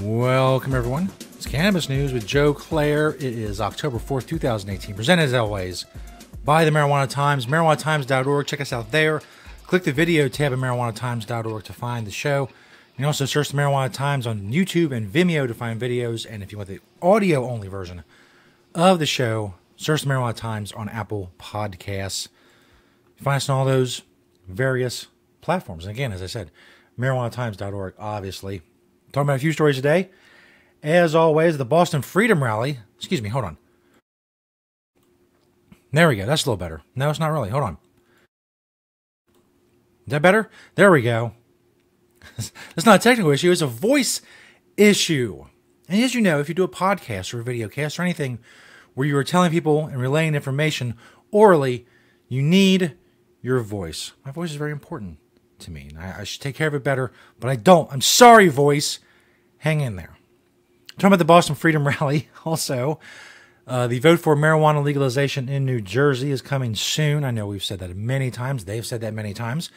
Welcome, everyone. It's Cannabis News with Joe Klare. It is October 4th, 2018. Presented, as always, by the Marijuana Times, marijuanatimes.org. Check us out there. Click the video tab at marijuanatimes.org to find the show. You can also search the Marijuana Times on YouTube and Vimeo to find videos. And if you want the audio-only version of the show, search the Marijuana Times on Apple Podcasts. You find us on all those various platforms. And again, as I said, marijuanatimes.org, obviously. Talking about a few stories today. As always, the Boston Freedom Rally. Excuse me, hold on. There we go. That's a little better. No, it's not really. Hold on. Is that better? There we go. It's not a technical issue. It's a voice issue. And as you know, if you do a podcast or a video cast or anything where you are telling people and relaying information orally, you need your voice. My voice is very important to me. And I should take care of it better, but I don't. I'm sorry, voice. Hang in there. Talking about the Boston Freedom Rally also. The vote for marijuana legalization in New Jersey is coming soon. I know we've said that many times. They've said that many times.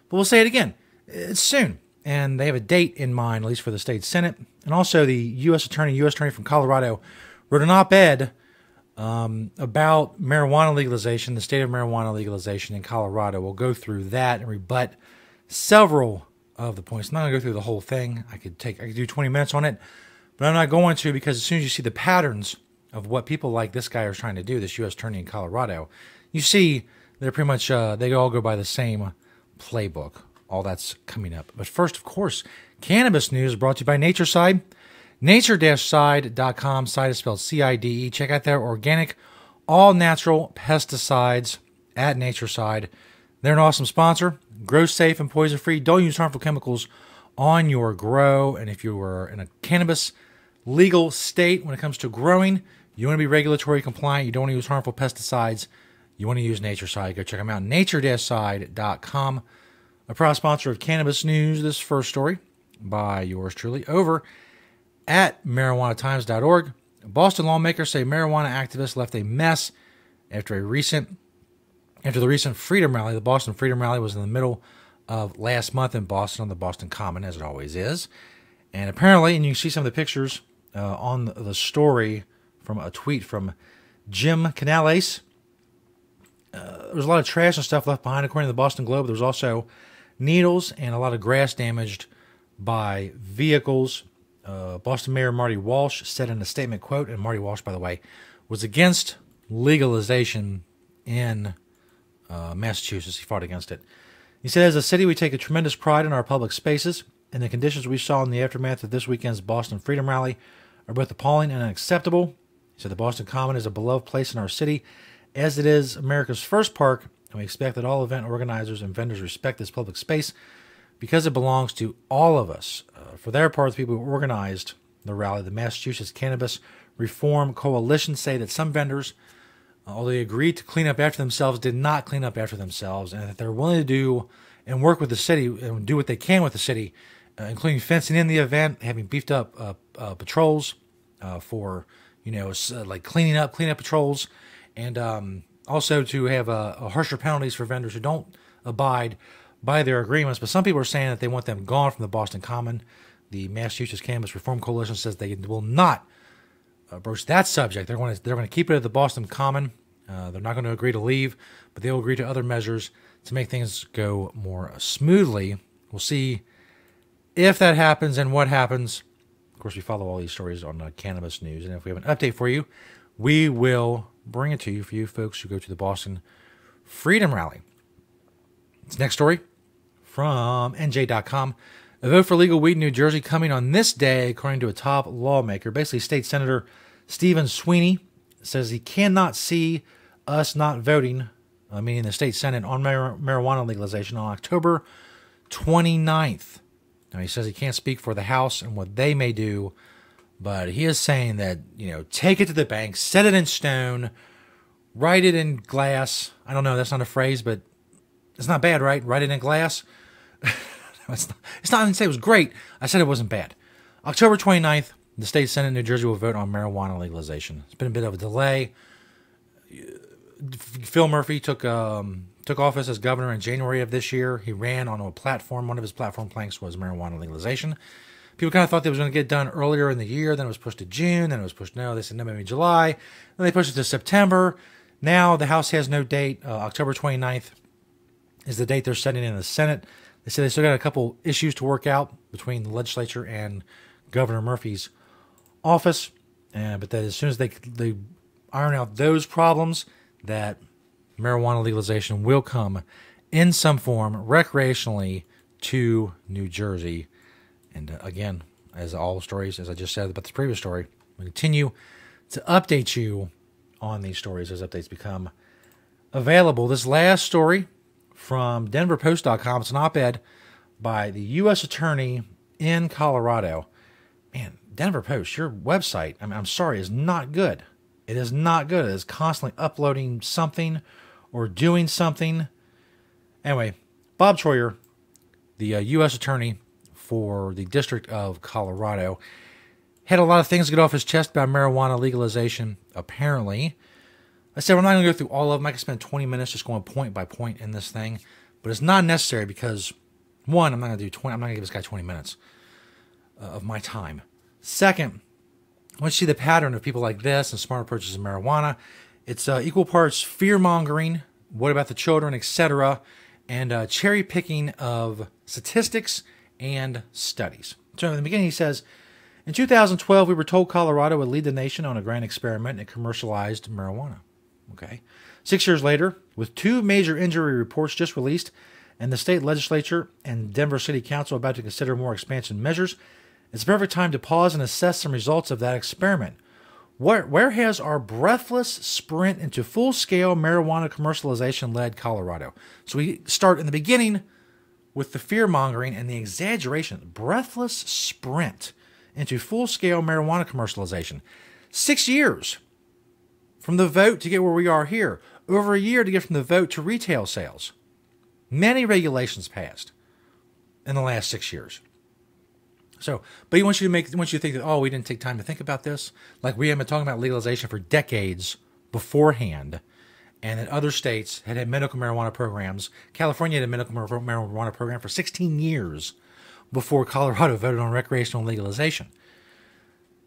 But we'll say it again. It's soon. And they have a date in mind, at least for the state Senate. And also the U.S. Attorney from Colorado wrote an op-ed about marijuana legalization, the state of marijuana legalization in Colorado. We'll go through that and rebut several of the points. I'm not going to go through the whole thing. I could do 20 minutes on it, but I'm not going to, because as soon as you see the patterns of what people like this guy are trying to do, this U.S. Attorney in Colorado, you see they're pretty much, they all go by the same playbook. All that's coming up. But first, of course, Cannabis News brought to you by Natureside. Nature-side.com. Side is spelled C-I-D-E. Check out their organic, all-natural pesticides at Natureside. They're an awesome sponsor. Grow safe and poison-free. Don't use harmful chemicals on your grow. And if you are in a cannabis legal state when it comes to growing, you want to be regulatory compliant. You don't want to use harmful pesticides. You want to use Natureside. Go check them out. Nature-side.com. A proud sponsor of Cannabis News. This first story by yours truly over at marijuanatimes.org. Boston lawmakers say marijuana activists left a mess after the recent Freedom Rally. The Boston Freedom Rally was in the middle of last month in Boston on the Boston Common, as it always is. And apparently, and you can see some of the pictures on the story from a tweet from Jim Canales. There was a lot of trash and stuff left behind, according to the Boston Globe. There was also needles and a lot of grass damaged by vehicles. Boston Mayor Marty Walsh said in a statement, quote, and Marty Walsh, by the way, was against legalization in Massachusetts. He fought against it. He said, as a city, we take a tremendous pride in our public spaces, and the conditions we saw in the aftermath of this weekend's Boston Freedom Rally are both appalling and unacceptable. He said the Boston Common is a beloved place in our city, as it is America's first park, and we expect that all event organizers and vendors respect this public space because it belongs to all of us. For their part, the people who organized the rally, the Massachusetts Cannabis Reform Coalition, say that some vendors, although they agreed to clean up after themselves, did not clean up after themselves, and that they're willing to do and work with the city and do what they can with the city, including fencing in the event, having beefed up patrols for, like cleaning up patrols, and also to have harsher penalties for vendors who don't abide by their agreements. But some people are saying that they want them gone from the Boston Common. The Massachusetts Cannabis Reform Coalition says they will not broach that subject. They're going to keep it at the Boston Common. They're not going to agree to leave, but they will agree to other measures to make things go more smoothly. We'll see if that happens and what happens. Of course, we follow all these stories on Cannabis News, and if we have an update for you, we will bring it to you for you folks who go to the Boston Freedom Rally. This next story from NJ.com. A vote for legal weed in New Jersey coming on this day, according to a top lawmaker. Basically, State Senator Stephen Sweeney says he cannot see us not voting, meaning the state Senate, on marijuana legalization on October 29th. Now, he says he can't speak for the House and what they may do, but he is saying that, take it to the bank, set it in stone, write it in glass. I don't know, that's not a phrase, but it's not bad, right? Write it in glass. It's not even say it was great. I said it wasn't bad. October 29th, the state Senate in New Jersey will vote on marijuana legalization. It's been a bit of a delay. Phil Murphy took office as governor in January of this year. He ran on a platform. One of his platform planks was marijuana legalization. People kind of thought they was going to get done earlier in the year. Then it was pushed to June. Then it was pushed, no, they said no, maybe July. Then they pushed it to September. Now the House has no date. October 29th is the date they're setting in the Senate. They say they still got a couple issues to work out between the legislature and Governor Murphy's office. But that as soon as they iron out those problems, that marijuana legalization will come in some form recreationally to New Jersey. And again, as all stories, as I just said about the previous story, we continue to update you on these stories as updates become available. This last story from DenverPost.com, it's an op-ed by the U.S. Attorney in Colorado. Man, Denver Post, your website, I'm sorry, is not good. It is not good. It is constantly uploading something or doing something. Anyway, Bob Troyer, the U.S. Attorney for the District of Colorado, had a lot of things to get off his chest about marijuana legalization, apparently. I said, we're not going to go through all of them. I could spend 20 minutes just going point by point in this thing. But it's not necessary because, one, I'm not going to give this guy 20 minutes of my time. Second, once you see the pattern of people like this and smart approaches to marijuana, it's equal parts fear-mongering, what about the children, etc., and cherry-picking of statistics and studies. So in the beginning he says, in 2012, we were told Colorado would lead the nation on a grand experiment in commercialized marijuana. Okay. 6 years later, with 2 major injury reports just released, and the state legislature and Denver City Council about to consider more expansion measures, it's the perfect time to pause and assess some results of that experiment. Where has our breathless sprint into full-scale marijuana commercialization led Colorado? So we start in the beginning with the fear-mongering and the exaggeration. Breathless sprint into full-scale marijuana commercialization. 6 years from the vote to get where we are here. Over a year to get from the vote to retail sales. Many regulations passed in the last 6 years. So, but he wants you to think that, oh, we didn't take time to think about this. Like we have been talking about legalization for decades beforehand, and that other states had medical marijuana programs. California had a medical marijuana program for 16 years before Colorado voted on recreational legalization.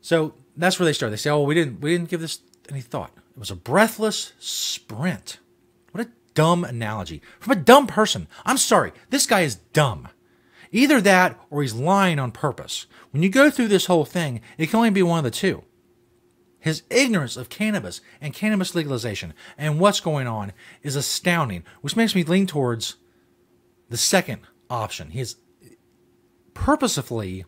So that's where they start. They say, oh, we didn't give this any thought. It was a breathless sprint. What a dumb analogy. From a dumb person. I'm sorry. This guy is dumb. Either that or he's lying on purpose. When you go through this whole thing, it can only be one of the two. His ignorance of cannabis and cannabis legalization and what's going on is astounding, which makes me lean towards the second option. He is purposefully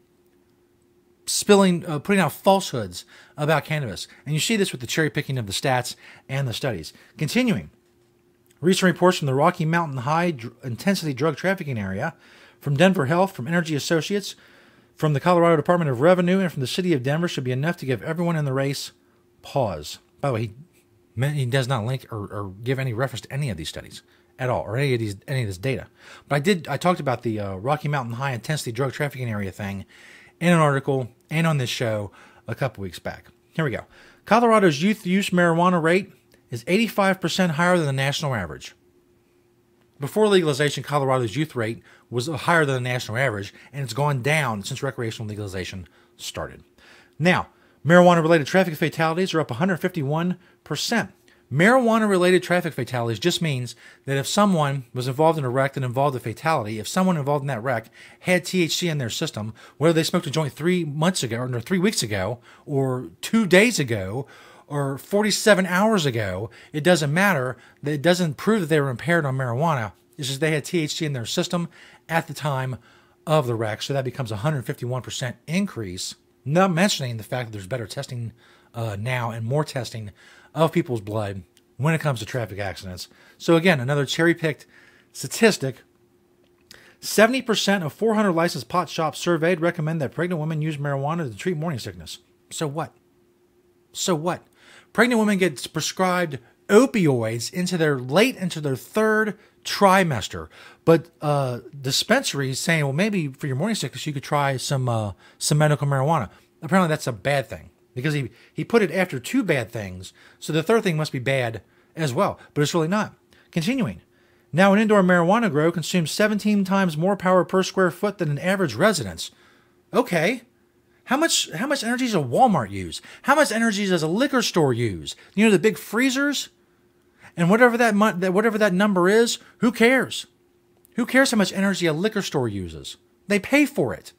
putting out falsehoods about cannabis. And you see this with the cherry picking of the stats and the studies. Continuing, recent reports from the Rocky Mountain High Intensity Drug Trafficking Area, from Denver Health, from Energy Associates, from the Colorado Department of Revenue, and from the City of Denver should be enough to give everyone in the race pause. By the way, he does not link or give any reference to any of these studies at all, or any of this data. But I talked about the Rocky Mountain High Intensity Drug Trafficking Area thing in an article and on this show a couple weeks back. Here we go. Colorado's youth use marijuana rate is 85% higher than the national average. Before legalization, Colorado's youth rate was higher than the national average, and it's gone down since recreational legalization started. Now, marijuana-related traffic fatalities are up 151%. Marijuana-related traffic fatalities just means that if someone was involved in a wreck that involved a fatality, if someone involved in that wreck had THC in their system, whether they smoked a joint 3 months ago, or 3 weeks ago, or 2 days ago, or 47 hours ago, it doesn't matter. It doesn't prove that they were impaired on marijuana. It's just they had THC in their system at the time of the wreck. So that becomes a 151% increase, not mentioning the fact that there's better testing now and more testing of people's blood when it comes to traffic accidents. So again, another cherry-picked statistic. 70% of 400 licensed pot shops surveyed recommend that pregnant women use marijuana to treat morning sickness. So what? So what? Pregnant women get prescribed opioids late into their 3rd trimester, but dispensaries saying, well, maybe for your morning sickness you could try some medical marijuana. Apparently that's a bad thing because he put it after 2 bad things, so the 3rd thing must be bad as well, but it's really not. Continuing, now an indoor marijuana grow consumes 17 times more power per square foot than an average residence. Okay, How much energy does a Walmart use? How much energy does a liquor store use? You know, the big freezers? And whatever that number is, who cares? Who cares how much energy a liquor store uses? They pay for it.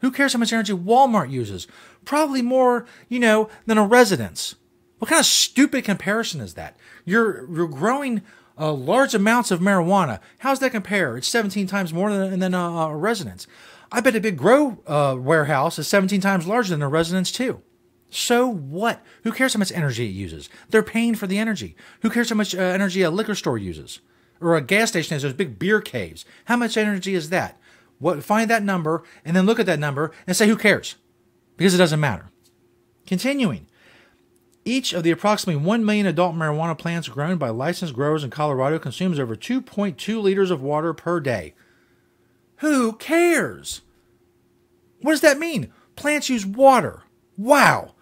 Who cares how much energy Walmart uses? Probably more, than a residence. What kind of stupid comparison is that? You're growing large amounts of marijuana. How's that compare? It's 17 times more than a residence. I bet a big grow warehouse is 17 times larger than a residence too. So what? Who cares how much energy it uses? They're paying for the energy. Who cares how much energy a liquor store uses? Or a gas station has those big beer caves. How much energy is that? Find that number and then look at that number and say who cares? Because it doesn't matter. Continuing. Each of the approximately 1 million adult marijuana plants grown by licensed growers in Colorado consumes over 2.2 liters of water per day. Who cares? What does that mean? Plants use water. Wow.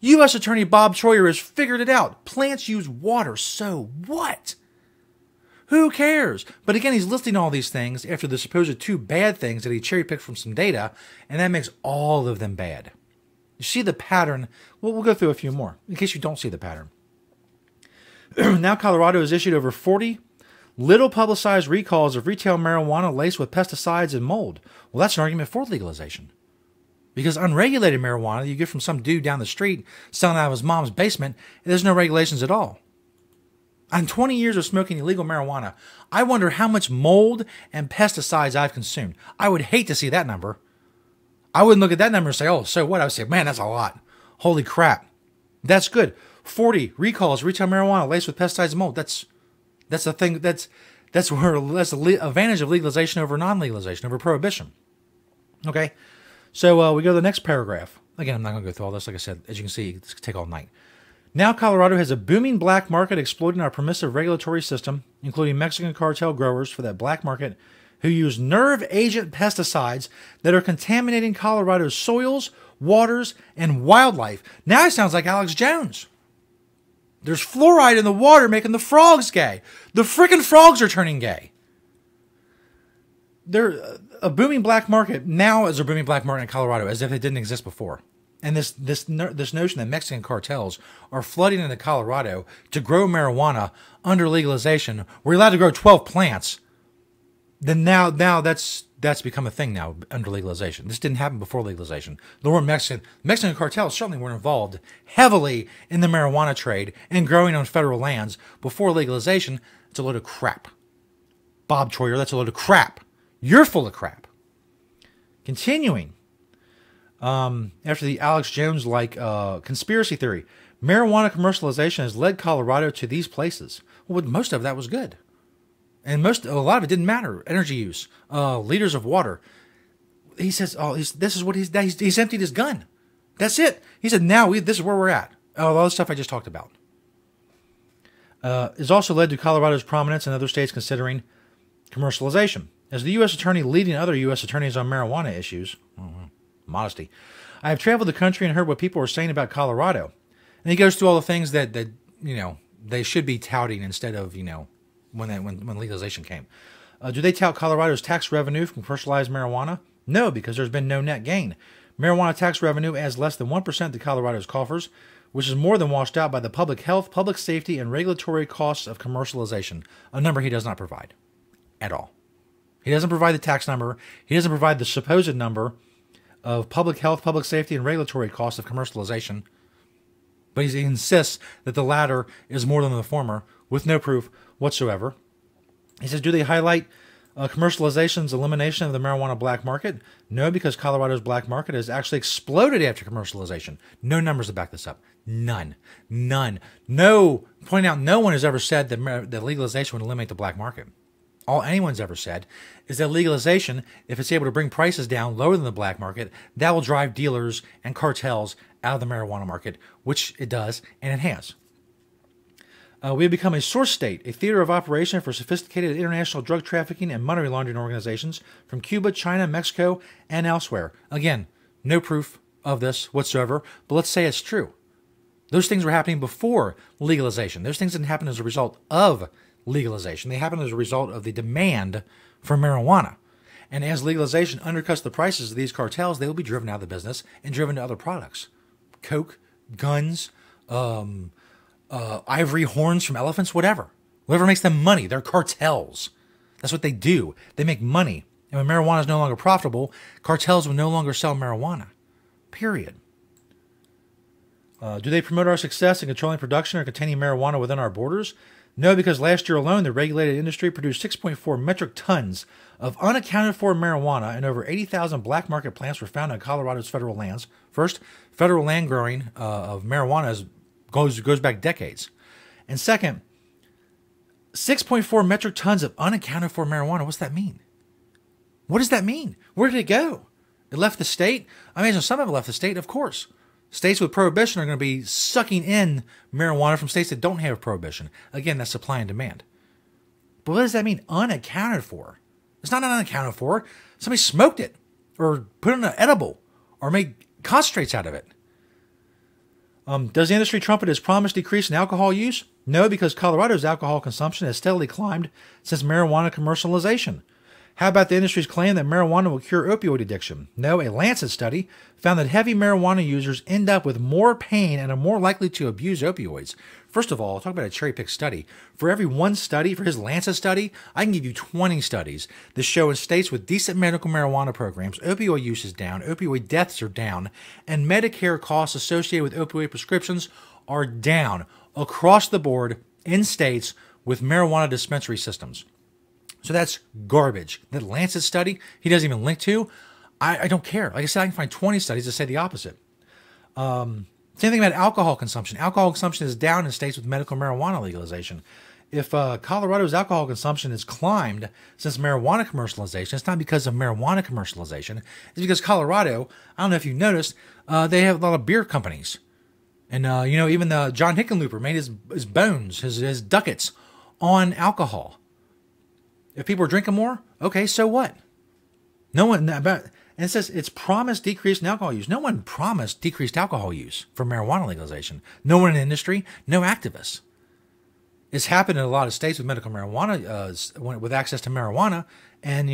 U.S. Attorney Bob Troyer has figured it out. Plants use water. So what? Who cares? But again, he's listing all these things after the supposed 2 bad things that he cherry-picked from some data, and that makes all of them bad. You see the pattern? Well, we'll go through a few more, in case you don't see the pattern. Now Colorado has issued over 40 little-publicized recalls of retail marijuana laced with pesticides and mold. Well, that's an argument for legalization. Because unregulated marijuana you get from some dude down the street selling out of his mom's basement, there's no regulations at all. On 20 years of smoking illegal marijuana, I wonder how much mold and pesticides I've consumed. I would hate to see that number. I wouldn't look at that number and say, oh, so what? I would say, man, that's a lot. Holy crap. That's good. 40 recalls, retail marijuana laced with pesticides and mold. That's the thing. That's the advantage of legalization over non-legalization, over prohibition. Okay. So we go to the next paragraph. Again, I'm not going to go through all this. Like I said, as you can see, it's going to take all night. Now Colorado has a booming black market exploiting our permissive regulatory system, including Mexican cartel growers for that black market who use nerve agent pesticides that are contaminating Colorado's soils, waters, and wildlife. Now it sounds like Alex Jones. There's fluoride in the water making the frogs gay. The frickin' frogs are turning gay. A booming black market now is a booming black market in Colorado as if it didn't exist before. And this notion that Mexican cartels are flooding into Colorado to grow marijuana under legalization, we're allowed to grow 12 plants. Then now that's become a thing now under legalization. This didn't happen before legalization. The word Mexican cartels certainly weren't involved heavily in the marijuana trade and growing on federal lands before legalization. It's a load of crap. Bob Troyer, that's a load of crap. You're full of crap. Continuing. After the Alex Jones-like conspiracy theory, marijuana commercialization has led Colorado to these places. Well, most of that was good. And a lot of it didn't matter. Energy use, liters of water. He says, this is what he's emptied his gun. That's it. He said, this is where we're at. All the stuff I just talked about. Has also led to Colorado's prominence in other states considering commercialization. As the U.S. Attorney leading other U.S. attorneys on marijuana issues, modesty, I have traveled the country and heard what people are saying about Colorado. And he goes through all the things that they should be touting instead of, when legalization came. Do they tout Colorado's tax revenue from commercialized marijuana? No, because there's been no net gain. Marijuana tax revenue adds less than 1% to Colorado's coffers, which is more than washed out by the public health, public safety, and regulatory costs of commercialization, a number he does not provide at all. He doesn't provide the tax number. He doesn't provide the supposed number of public health, public safety, and regulatory costs of commercialization. But he insists that the latter is more than the former, with no proof whatsoever. He says, do they highlight commercialization's elimination of the marijuana black market? No, because Colorado's black market has actually exploded after commercialization. No numbers to back this up. None. No. Point out, no one has ever said that legalization would eliminate the black market. All anyone's ever said is that legalization, if it's able to bring prices down lower than the black market, that will drive dealers and cartels out of the marijuana market, which it does, and it has. We have become a source state, a theater of operation for sophisticated international drug trafficking and money laundering organizations from Cuba, China, Mexico, and elsewhere. Again, no proof of this whatsoever, but let's say it's true. Those things were happening before legalization. Those things didn't happen as a result of legalization. They happen as a result of the demand for marijuana. And as legalization undercuts the prices of these cartels, they will be driven out of the business and driven to other products. Coke, guns, ivory horns from elephants, whatever. Whatever makes them money. They're cartels. That's what they do. They make money. And when marijuana is no longer profitable, cartels will no longer sell marijuana. Period. Do they promote our success in controlling production or containing marijuana within our borders? No, because last year alone, the regulated industry produced 6.4 metric tons of unaccounted for marijuana, and over 80,000 black market plants were found on Colorado's federal lands. First, federal land growing of marijuana goes back decades. And second, 6.4 metric tons of unaccounted for marijuana. What's that mean? What does that mean? Where did it go? It left the state? I imagine some of it left the state, of course. States with prohibition are going to be sucking in marijuana from states that don't have prohibition. Again, that's supply and demand. But what does that mean, unaccounted for? It's not unaccounted for. Somebody smoked it or put it in an edible or made concentrates out of it. Does the industry trumpet its promised decrease in alcohol use? No, because Colorado's alcohol consumption has steadily climbed since marijuana commercialization. How about the industry's claim that marijuana will cure opioid addiction? No, a Lancet study found that heavy marijuana users end up with more pain and are more likely to abuse opioids. First of all, talk about a cherry-picked study. For every one study, for his Lancet study, I can give you 20 studies that show in states with decent medical marijuana programs, opioid use is down, opioid deaths are down, and Medicare costs associated with opioid prescriptions are down across the board in states with marijuana dispensary systems. So that's garbage. That Lancet study, he doesn't even link to. I don't care. Like I said, I can find 20 studies that say the opposite. Same thing about alcohol consumption. Alcohol consumption is down in states with medical marijuana legalization. If Colorado's alcohol consumption has climbed since marijuana commercialization, it's not because of marijuana commercialization. It's because Colorado, I don't know if you've noticed, they have a lot of beer companies. And, even John Hickenlooper made his bones, his ducats on alcohol. If people are drinking more, okay, so what? No one, and it says it's promised decrease in alcohol use. No one promised decreased alcohol use for marijuana legalization. No one in the industry, no activists. It's happened in a lot of states with medical marijuana, with access to marijuana. And,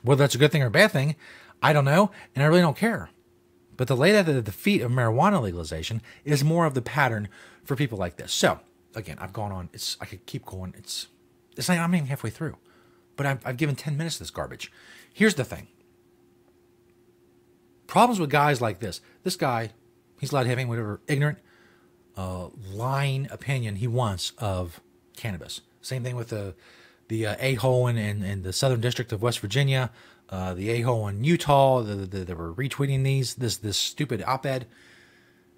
whether that's a good thing or a bad thing, I don't know. And I really don't care. But the lay at the feet of marijuana legalization is more of the pattern for people like this. So, again, I've gone on. I could keep going. I'm not even halfway through. But I've given 10 minutes to this garbage. Here's the thing. Problems with guys like this. This guy, he's allowed having whatever ignorant, lying opinion he wants of cannabis. Same thing with the a-hole in the Southern District of West Virginia, the a-hole in Utah. They were retweeting this stupid op-ed.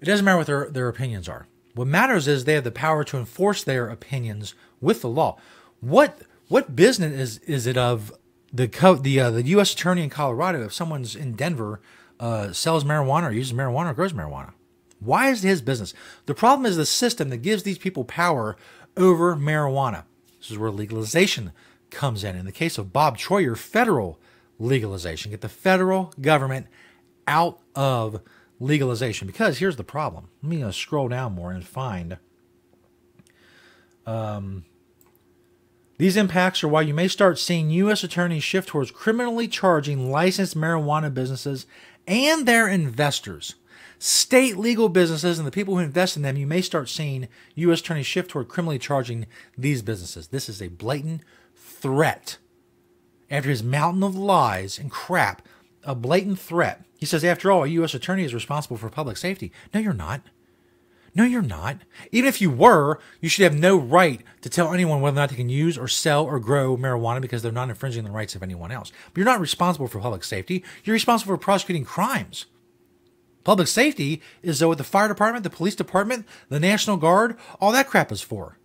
It doesn't matter what their opinions are. What matters is they have the power to enforce their opinions with the law. What business is it of the U.S. Attorney in Colorado if someone's in Denver sells marijuana or uses marijuana or grows marijuana? Why is it his business? The problem is the system that gives these people power over marijuana. This is where legalization comes in. In the case of Bob Troyer, federal legalization. Get the federal government out of legalization. Because here's the problem. Let me scroll down more and find... These impacts are why you may start seeing U.S. attorneys shift towards criminally charging licensed marijuana businesses and their investors. State legal businesses and the people who invest in them, you may start seeing U.S. attorneys shift toward criminally charging these businesses. This is a blatant threat. After his mountain of lies and crap, a blatant threat. He says, after all, a U.S. attorney is responsible for public safety. No, you're not. No, you're not. Even if you were, you should have no right to tell anyone whether or not they can use or sell or grow marijuana because they're not infringing the rights of anyone else. But you're not responsible for public safety. You're responsible for prosecuting crimes. Public safety is what the fire department, the police department, the National Guard, all that crap is for.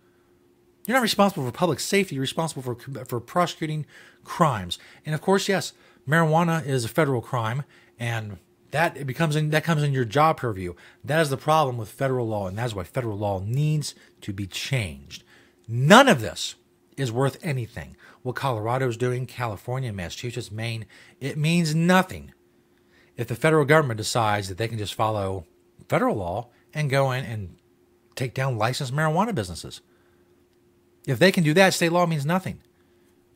You're not responsible for public safety. You're responsible for prosecuting crimes. And of course, yes, marijuana is a federal crime, and that comes in your job purview. That is the problem with federal law, and that's why federal law needs to be changed. None of this is worth anything. What Colorado is doing, California, Massachusetts, Maine, it means nothing if the federal government decides that they can just follow federal law and go in and take down licensed marijuana businesses. If they can do that, state law means nothing.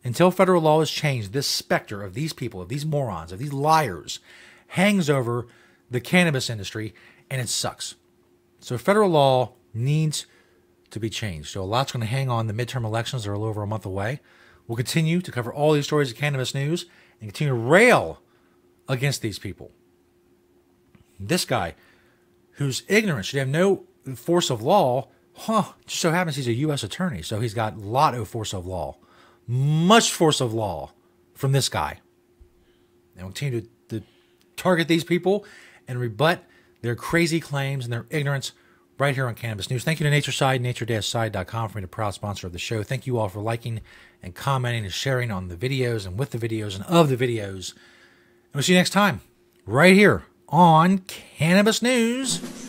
Until federal law is changed, this specter of these people, of these morons, of these liars, hangs over the cannabis industry, and it sucks. So federal law needs to be changed. So a lot's going to hang on the midterm elections that are a little over a month away. We'll continue to cover all these stories of cannabis news and continue to rail against these people. This guy, whose ignorance should have no force of law, just so happens he's a U.S. Attorney, so he's got a lot of force of law. Much force of law from this guy. And we'll continue to target these people and rebut their crazy claims and their ignorance right here on Cannabis News. Thank you to NatureSide, nature-side.com for being a proud sponsor of the show. Thank you all for liking and commenting and sharing on the videos and with the videos and of the videos. And we'll see you next time right here on Cannabis News.